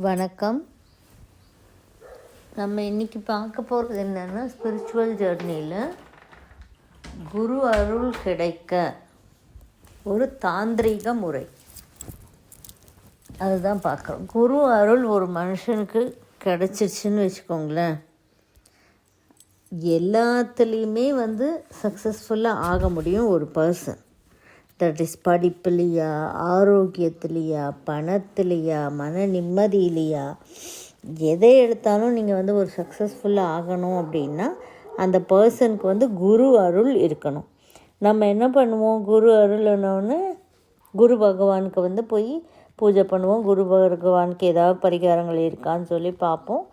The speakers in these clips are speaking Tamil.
வணக்கம். நம்ம இன்றைக்கி பார்க்க போகிறது என்னென்னா, ஸ்பிரிச்சுவல் ஜேர்னியில் குரு அருள் கிடைக்க ஒரு தாந்திரீக முறை, அதுதான் பார்க்குறோம். குரு அருள் ஒரு மனுஷனுக்கு கிடச்சிருச்சுன்னு வச்சுக்கோங்களேன், எல்லாத்துலேயுமே சக்ஸஸ்ஃபுல்லாக ஆக முடியும் ஒரு பர்சன். தட் இஸ் படிப்புலையா, ஆரோக்கியத்துலையா, பணத்துலையா, மன நிம்மதியிலையா, எதை எடுத்தாலும் நீங்கள் ஒரு சக்ஸஸ்ஃபுல்லாக ஆகணும் அப்படின்னா அந்த பர்சனுக்கு குரு அருள் இருக்கணும். நம்ம என்ன பண்ணுவோம், குரு அருள்னோன்னு குரு பகவானுக்கு போய் பூஜை பண்ணுவோம். குரு பகவானுக்கு ஏதாவது பரிகாரங்கள் இருக்கான்னு சொல்லி பார்ப்போம்.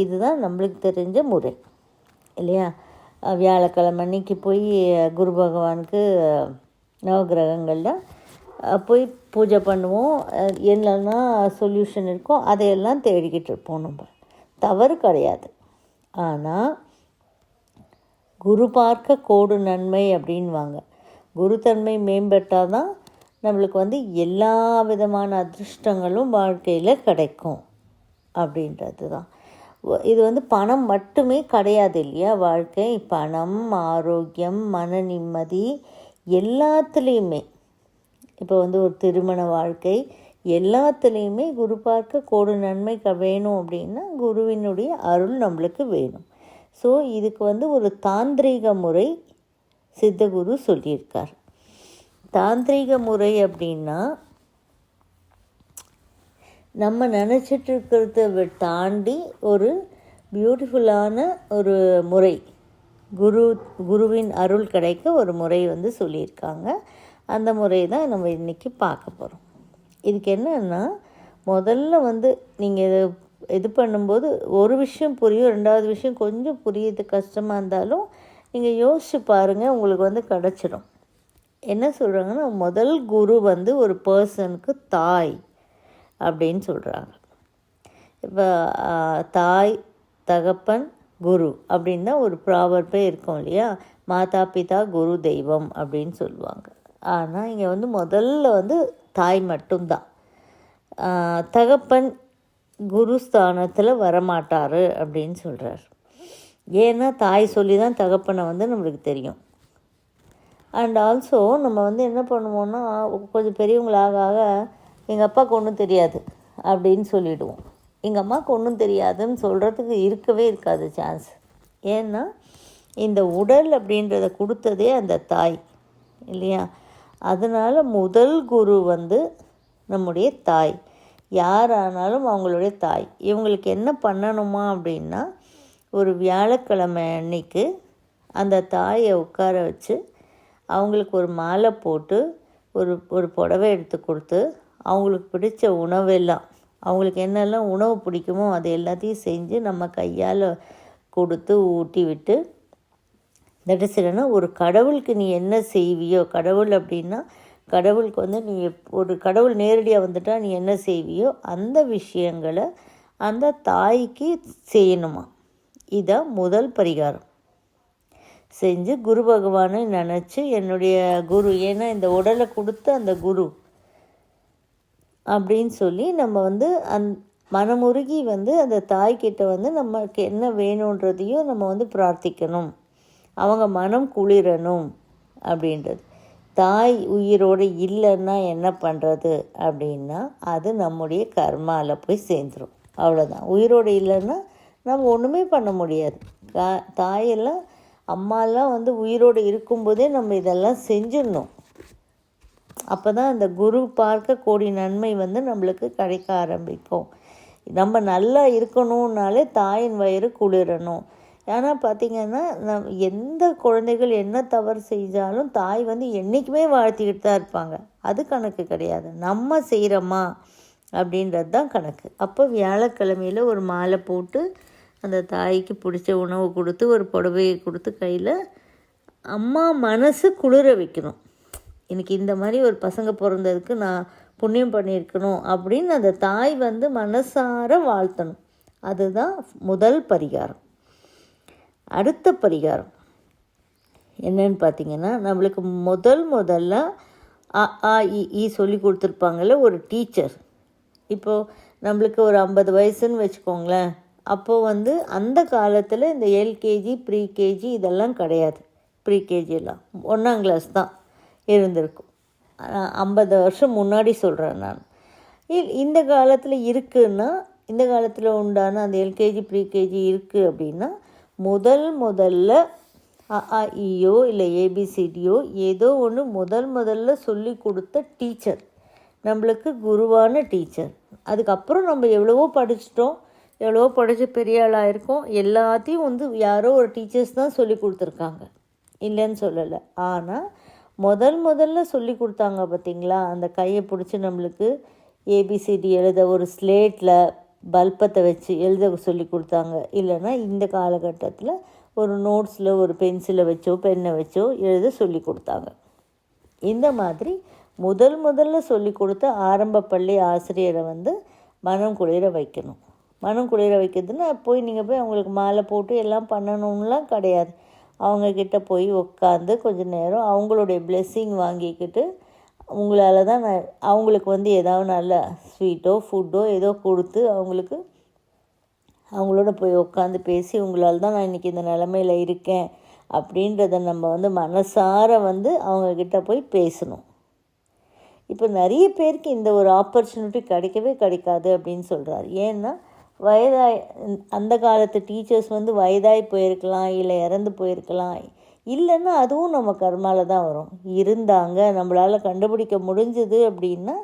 இதுதான் நம்மளுக்கு தெரிஞ்ச முறை இல்லையா? வியாழக்கிழமை அன்னைக்கு போய் குரு பகவானுக்கு நவகிரகங்களில் போய் பூஜை பண்ணுவோம். என்னென்னா சொல்யூஷன் இருக்கோ அதையெல்லாம் தேடிக்கிட்டு இருப்போம். நம்ம தவறு கிடையாது. ஆனால் குரு பார்க்க கோடு நன்மை அப்படின்வாங்க. குருத்தன்மை மேம்பட்டால் தான் நம்மளுக்கு எல்லா விதமான அதிர்ஷ்டங்களும் வாழ்க்கையில் கிடைக்கும் அப்படின்றது தான். இது பணம் மட்டுமே கிடையாது இல்லையா? வாழ்க்கை பணம், ஆரோக்கியம், மன நிம்மதி எல்லாத்துலேயுமே, இப்போ ஒரு திருமண வாழ்க்கை எல்லாத்துலேயுமே குரு பார்க்க கோடு நன்மை வேணும் அப்படின்னா குருவினுடைய அருள் நம்மளுக்கு வேணும். ஸோ இதுக்கு ஒரு தாந்திரீக முறை சித்தகுரு சொல்லியிருக்கார். தாந்திரீக முறை அப்படின்னா நம்ம நினச்சிட்டு இருக்கிறத தாண்டி ஒரு பியூட்டிஃபுல்லான ஒரு முறை, குருவின் அருள் கிடைக்க ஒரு முறை சொல்லியிருக்காங்க. அந்த முறை தான் நம்ம இன்றைக்கி பார்க்க போகிறோம். இதுக்கு என்னென்னா, முதல்ல நீங்கள் இது பண்ணும்போது ஒரு விஷயம் புரியும், ரெண்டாவது விஷயம் கொஞ்சம் புரியுது கஷ்டமாக இருந்தாலும் நீங்கள் யோசிச்சு பாருங்கள், உங்களுக்கு கிடச்சிடும். என்ன சொல்கிறாங்கன்னா, முதல் குரு ஒரு பர்சனுக்கு தாய் அப்படின்னு சொல்கிறாங்க. இப்போ தாய், தகப்பன், குரு அப்படின்னு தான் ஒரு ப்ராவர்பே இருக்கும் இல்லையா? மாதா பிதா குரு தெய்வம் அப்படின்னு சொல்லுவாங்க. ஆனால் இங்கே முதல்ல தாய் மட்டும்தான். தகப்பன் குரு ஸ்தானத்தில் வரமாட்டார் அப்படின்னு சொல்கிறார். ஏன்னா தாய் சொல்லி தான் தகப்பனை நம்மளுக்கு தெரியும். அண்ட் ஆல்சோ நம்ம என்ன பண்ணுவோன்னா, கொஞ்சம் பெரியவங்களாக ஆக எங்கள் அப்பாவுக்கு ஒன்றும் தெரியாது அப்படின்னு சொல்லிவிடுவோம். எங்கள் அம்மாவுக்கு ஒன்றும் தெரியாதுன்னு சொல்கிறதுக்கு இருக்கவே இருக்காது சான்ஸ். ஏன்னா இந்த உடல் அப்படின்றத கொடுத்ததே அந்த தாய் இல்லையா? அதனால் முதல் குரு நம்முடைய தாய். யாரானாலும் அவங்களுடைய தாய். இவங்களுக்கு என்ன பண்ணணுமா அப்படின்னா, ஒரு வியாழக்கிழமை அன்னைக்கு அந்த தாயை உட்கார வச்சு அவங்களுக்கு ஒரு மாலை போட்டு ஒரு புடவை எடுத்து கொடுத்து அவங்களுக்கு பிடிச்ச உணவெல்லாம், அவங்களுக்கு என்னெல்லாம் உணவு பிடிக்குமோ அது எல்லாத்தையும் செஞ்சு நம்ம கையால் கொடுத்து ஊட்டி விட்டு, தட் இஸ் இல்லைன்னா ஒரு கடவுளுக்கு நீ என்ன செய்வியோ, கடவுள் அப்படின்னா கடவுளுக்கு நீ ஒரு கடவுள் நேரடியாக வந்துட்டால் நீ என்ன செய்வியோ அந்த விஷயங்களை அந்த தாய்க்கு செய்யணுமா. இதான் முதல் பரிகாரம். செஞ்சு குரு பகவானை நினச்சி, என்னுடைய குரு, ஏன்னா இந்த உடலை கொடுத்த அந்த குரு அப்படின்னு சொல்லி நம்ம மனமுருகி அந்த தாய்கிட்ட நமக்கு என்ன வேணுன்றதையும் நம்ம பிரார்த்திக்கணும். அவங்க மனம் குளிரணும் அப்படின்றது. தாய் உயிரோடு இல்லைன்னா என்ன பண்ணுறது அப்படின்னா, அது நம்முடைய கர்மாவில் போய் சேர்ந்துடும். அவ்வளோதான். உயிரோடு இல்லைன்னா நம்ம ஒன்றுமே பண்ண முடியாது. தாயெல்லாம், அம்மாலாம் உயிரோடு இருக்கும்போதே நம்ம இதெல்லாம் செஞ்சிடணும். அப்போ தான் அந்த குரு பார்க்க கோடி நன்மை நம்மளுக்கு கிடைக்க ஆரம்பிக்கும். நம்ம நல்லா இருக்கணும்னாலே தாயின் வயிறு குளிரணும். ஏன்னா பார்த்திங்கன்னா, எந்த குழந்தைகள் என்ன தவறு செஞ்சாலும் தாய் என்றைக்குமே வாழ்த்திக்கிட்டு தான் இருப்பாங்க. அது கணக்கு கிடையாது, நம்ம செய்கிறோமா அப்படின்றது தான் கணக்கு. அப்போ வியாழக்கிழமையில் ஒரு மாலை போட்டு அந்த தாய்க்கு பிடிச்ச உணவு கொடுத்து ஒரு புடவையை கொடுத்து கையில் அம்மா மனசு குளிர வைக்கணும். இன்றைக்கி இந்த மாதிரி ஒரு பசங்க பிறந்ததுக்கு நான் புண்ணியம் பண்ணியிருக்கணும் அப்படின்னு அந்த தாய் மனசார வாழ்த்தணும். அதுதான் முதல் பரிகாரம். அடுத்த பரிகாரம் என்னன்னு பார்த்திங்கன்னா, நம்மளுக்கு முதல்ல அ ஆ இ ஈ சொல்லி கொடுத்துருப்பாங்கள்ல ஒரு டீச்சர். இப்போது நம்மளுக்கு ஒரு 50 வயசுன்னு வச்சுக்கோங்களேன். அப்போது வந்து அந்த காலத்தில் இந்த எல்கேஜி ப்ரீகேஜி இதெல்லாம் கிடையாது. ப்ரீகேஜியெல்லாம் 1ஆம் கிளாஸ் தான் இருந்திருக்கும். 50 வருஷம் முன்னாடி சொல்கிறேன் நான். இந்த காலத்தில் இருக்குன்னா, இந்த காலத்தில் உண்டான அந்த எல்கேஜி ப்ரீகேஜி இருக்குது அப்படின்னா, முதல்ல அஆஇயோ இல்லை ஏபிசிடியோ ஏதோ ஒன்று முதல்ல சொல்லி கொடுத்த டீச்சர் நம்மளுக்கு குருவான டீச்சர். அதுக்கப்புறம் நம்ம எவ்வளவோ படிச்சிட்டோம், எவ்வளவோ படித்து பெரிய ஆளாக இருக்கோம். எல்லாத்தையும் வந்து யாரோ ஒரு டீச்சர்ஸ் தான் சொல்லி கொடுத்துருக்காங்க, இல்லைன்னு சொல்லலை. ஆனால் முதல்ல சொல்லி கொடுத்தாங்க பார்த்திங்களா, அந்த கையை பிடிச்சி நம்மளுக்கு ஏபிசிடி எழுத ஒரு ஸ்லேட்டில் பல்பத்தை வச்சு எழுத சொல்லி கொடுத்தாங்க. இல்லைன்னா இந்த காலகட்டத்தில் ஒரு நோட்ஸில் ஒரு பென்சிலை வச்சோ பென்னை வச்சோ எழுத சொல்லி கொடுத்தாங்க. இந்த மாதிரி முதல்ல சொல்லி கொடுத்த ஆரம்ப பள்ளி ஆசிரியரை வந்து மனம் குளிர வைக்கணும். மனம் குளிர வைக்கிறதுன்னா நீங்கள் போய் அவங்களுக்கு மாலை போட்டு எல்லாம் பண்ணணும்லாம் கிடையாது. அவங்கக்கிட்ட போய் உட்காந்து கொஞ்சம் நேரம் அவங்களுடைய பிளெஸ்ஸிங் வாங்கிக்கிட்டு, உங்களால் தான் நான் அவங்களுக்கு வந்து ஏதாவது நல்ல ஸ்வீட்டோ ஃபுட்டோ ஏதோ கொடுத்து அவங்களோட போய் உட்காந்து பேசி, உங்களால் தான் நான் இன்றைக்கி இந்த நிலமையில் இருக்கேன் அப்படின்றத நம்ம வந்து மனசார வந்து அவங்கக்கிட்ட போய் பேசணும். இப்போ நிறைய பேருக்கு இந்த ஒரு ஆப்பர்ச்சுனிட்டி கிடைக்காது அப்படின்னு சொல்கிறார். ஏன்னா அந்த காலத்து டீச்சர்ஸ் வந்து வயதாகி போயிருக்கலாம், இல்லை இறந்து போயிருக்கலாம். இல்லைன்னா அதுவும் நம்ம கர்மாவில் தான் வரும். இருந்தாங்க, நம்மளால் கண்டுபிடிக்க முடிஞ்சுது அப்படின்னா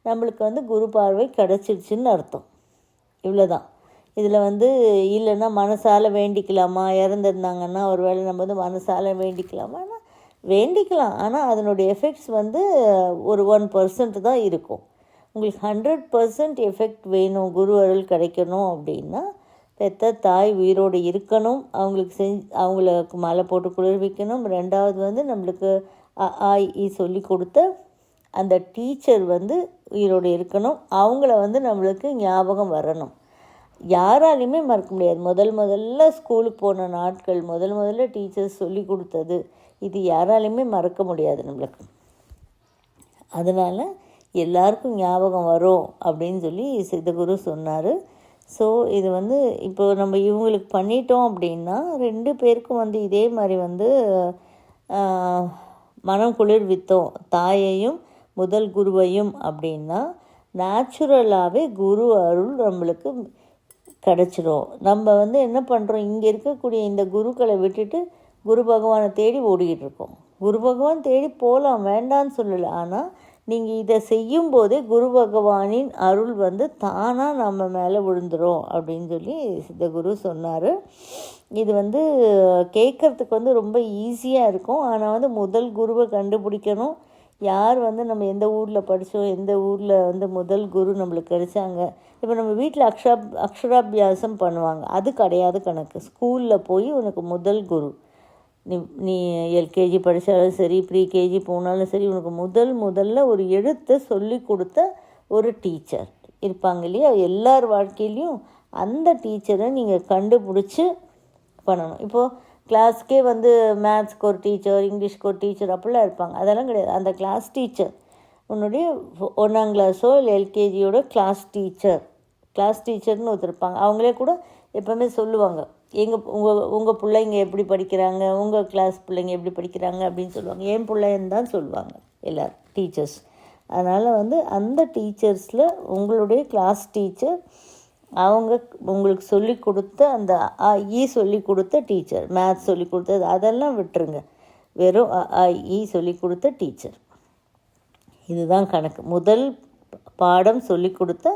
நம்மளுக்கு வந்து குரு பார்வை கிடச்சிடுச்சின்னு அர்த்தம். இவ்வளோதான். இதில் வந்து இல்லைன்னா மனசால் வேண்டிக்கலாமா, இறந்துருந்தாங்கன்னா ஒரு வேளை நம்ம வந்து மனசால் வேண்டிக்கலாமான்னா வேண்டிக்கலாம். ஆனால் அதனுடைய எஃபெக்ட்ஸ் வந்து ஒரு 1% தான் இருக்கும். உங்களுக்கு 100% எஃபெக்ட் வேணும், குரு அருள் கிடைக்கணும் அப்படின்னா பெற்ற தாய் உயிரோடு இருக்கணும், அவங்களுக்கு மாலை போட்டு குளிர்விக்கணும். 2வது வந்து நம்மளுக்கு அஆஇ சொல்லி கொடுத்த அந்த டீச்சர் வந்து உயிரோடு இருக்கணும், அவங்கள வந்து நம்மளுக்கு ஞாபகம் வரணும். யாராலையுமே மறக்க முடியாது. முதல்ல ஸ்கூலுக்கு போன நாட்கள், முதல்ல டீச்சர்ஸ் சொல்லி கொடுத்தது, இது யாராலையுமே மறக்க முடியாது நம்மளுக்கு. அதனால் எல்லாருக்கும் ஞாபகம் வரும் அப்படின்னு சொல்லி சித்தகுரு சொன்னார். ஸோ இது வந்து இப்போ நம்ம இவங்களுக்கு பண்ணிட்டோம் அப்படின்னா 2 பேருக்கும் வந்து இதே மாதிரி வந்து மனம் குளிர்வித்தோம், தாயையும் முதல் குருவையும் அப்படின்னா நேச்சுரலாகவே குரு அருள் நம்மளுக்கு கிடச்சிடும். நம்ம வந்து என்ன பண்ணுறோம், இங்கே இருக்கக்கூடிய இந்த குருக்களை விட்டுட்டு குரு பகவானை தேடி ஓடிக்கிட்டு இருக்கோம். குரு பகவான் தேடி போகலாம், வேண்டான்னு சொல்லலை. ஆனால் நீங்கள் இதை செய்யும்போதே குரு பகவானின் அருள் வந்து தானாக நம்ம மேலே விழுந்துடும் அப்படின்னு சொல்லி சித்தகுரு சொன்னார். இது வந்து கேட்குறதுக்கு வந்து ரொம்ப ஈஸியாக இருக்கும். ஆனால் வந்து முதல் குருவை கண்டுபிடிக்கணும். யார் வந்து நம்ம எந்த ஊரில் படித்தோம், எந்த ஊரில் வந்து முதல் குரு நம்மளுக்கு கிடைச்சாங்க. இப்போ நம்ம வீட்டில் அக்ஷராபியாசம் பண்ணுவாங்க, அது கிடையாது கணக்கு. ஸ்கூலில் போய் உனக்கு முதல் குரு, நீ எல்கேஜி படித்தாலும் சரி, ப்ரீகேஜி போனாலும் சரி, உனக்கு முதல்ல ஒரு எழுத்தை சொல்லி கொடுத்த ஒரு டீச்சர் இருப்பாங்க இல்லையா. எல்லார் வாழ்க்கையிலையும் அந்த டீச்சரை நீங்கள் கண்டுபிடிச்சி பண்ணணும். இப்போது கிளாஸ்க்கே வந்து மேத்ஸ்க்கு ஒரு டீச்சர், இங்கிலீஷ்க்கு ஒரு டீச்சர் அப்படிலாம் இருப்பாங்க. அதெல்லாம் கிடையாது. அந்த கிளாஸ் டீச்சர் உன்னுடைய 1ஆம் கிளாஸோ இல்லை எல்கேஜியோட கிளாஸ் டீச்சர்னு ஒருத்தருப்பாங்க. அவங்களே கூட எப்போவுமே சொல்லுவாங்க, உங்கள் பிள்ளைங்க எப்படி படிக்கிறாங்க, உங்கள் கிளாஸ் பிள்ளைங்க எப்படி படிக்கிறாங்க அப்படின்னு சொல்லுவாங்க. என் பிள்ளைன்னு தான் சொல்லுவாங்க எல்லோரும் டீச்சர்ஸ். அதனால் வந்து அந்த டீச்சர்ஸில் உங்களுடைய கிளாஸ் டீச்சர் அவங்க உங்களுக்கு சொல்லி கொடுத்த அந்த சொல்லி கொடுத்த டீச்சர், மேத்ஸ் சொல்லி கொடுத்தது அதெல்லாம் விட்டுருங்க. வெறும் சொல்லி கொடுத்த டீச்சர், இதுதான் கணக்கு. முதல் பாடம் சொல்லி கொடுத்த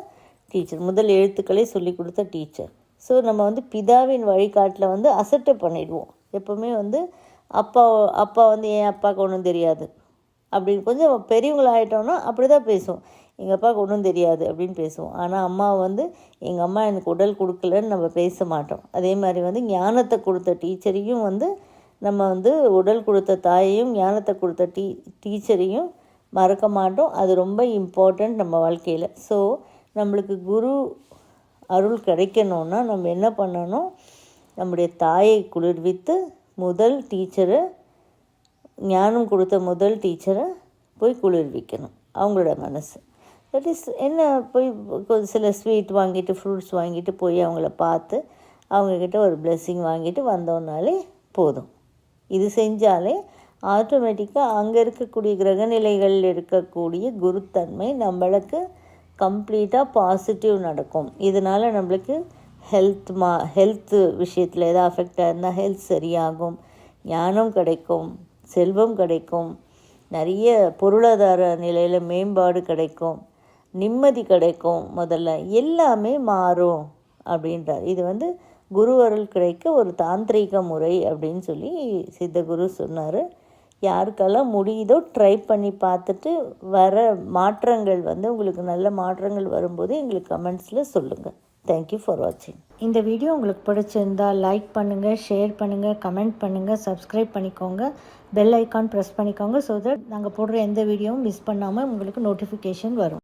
டீச்சர், முதல் எழுத்துக்களை சொல்லி கொடுத்த டீச்சர். ஸோ நம்ம வந்து பிதாவின் வழிகாட்டில் வந்து அசட்டை பண்ணிடுவோம். எப்போவுமே வந்து அப்பா வந்து என் அப்பாவுக்கு ஒன்றும் தெரியாது அப்படின்னு கொஞ்சம் பெரியவங்களாகிட்டோன்னா அப்படி தான் பேசுவோம். எங்கள் அப்பாவுக்கு ஒன்றும் தெரியாது அப்படின்னு பேசுவோம். ஆனால் அம்மாவை வந்து எங்கள் அம்மா எனக்கு உடல் கொடுக்கலன்னு நம்ம பேச மாட்டோம். அதே மாதிரி வந்து ஞானத்தை கொடுத்த டீச்சரையும் வந்து நம்ம வந்து உடல் கொடுத்த தாயையும் ஞானத்தை கொடுத்த டீச்சரையும் மறக்க மாட்டோம். அது ரொம்ப இம்பார்ட்டண்ட் நம்ம வாழ்க்கையில். ஸோ நம்மளுக்கு குரு அருள் கிடைக்கணுன்னா நம்ம என்ன பண்ணணும், நம்முடைய தாயை குளிர்வித்து முதல் டீச்சரை, ஞானம் கொடுத்த முதல் டீச்சரை போய் குளிர்விக்கணும் அவங்களோட மனசு. தட் இஸ் என்ன போய் சில ஸ்வீட் வாங்கிட்டு ஃப்ரூட்ஸ் வாங்கிட்டு போய் அவங்கள பார்த்து அவங்கக்கிட்ட ஒரு பிளெஸ்ஸிங் வாங்கிட்டு வந்தோம்னாலே போதும். இது செஞ்சாலே ஆட்டோமேட்டிக்காக அங்கே இருக்கக்கூடிய கிரகநிலைகள் இருக்கக்கூடிய குருத்தன்மை நம்மளுக்கு கம்ப்ளீட்டாக பாசிட்டிவ் நடக்கும். இதனால் நம்மளுக்கு ஹெல்த்து விஷயத்தில் எதாவது அஃபெக்ட் ஆயிருந்தால் ஹெல்த் சரியாகும், ஞானம் கிடைக்கும், செல்வம் கிடைக்கும், நிறைய பொருளாதார நிலையில் மேம்பாடு கிடைக்கும், நிம்மதி கிடைக்கும், முதல்ல எல்லாமே மாறும் அப்படின்றார். இது குரு அருள் கிடைக்க ஒரு தாந்திரிக முறை அப்படின்னு சொல்லி சித்தகுரு சொன்னார். யாருக்கெல்லாம் முடியுதோ ட்ரை பண்ணி பார்த்துட்டு வர மாற்றங்கள் உங்களுக்கு நல்ல மாற்றங்கள் வரும்போது எங்களுக்கு கமெண்ட்ஸில் சொல்லுங்கள். தேங்க்யூ ஃபார் வாட்சிங். இந்த வீடியோ உங்களுக்கு பிடிச்சிருந்தால் லைக் பண்ணுங்கள், ஷேர் பண்ணுங்கள், கமெண்ட் பண்ணுங்கள், சப்ஸ்கிரைப் பண்ணிக்கோங்க, பெல் ஐக்கான் ப்ரெஸ் பண்ணிக்கோங்க. ஸோ தட் நாங்கள் போடுற எந்த வீடியோவும் மிஸ் பண்ணாமல் உங்களுக்கு நோட்டிஃபிகேஷன் வரும்.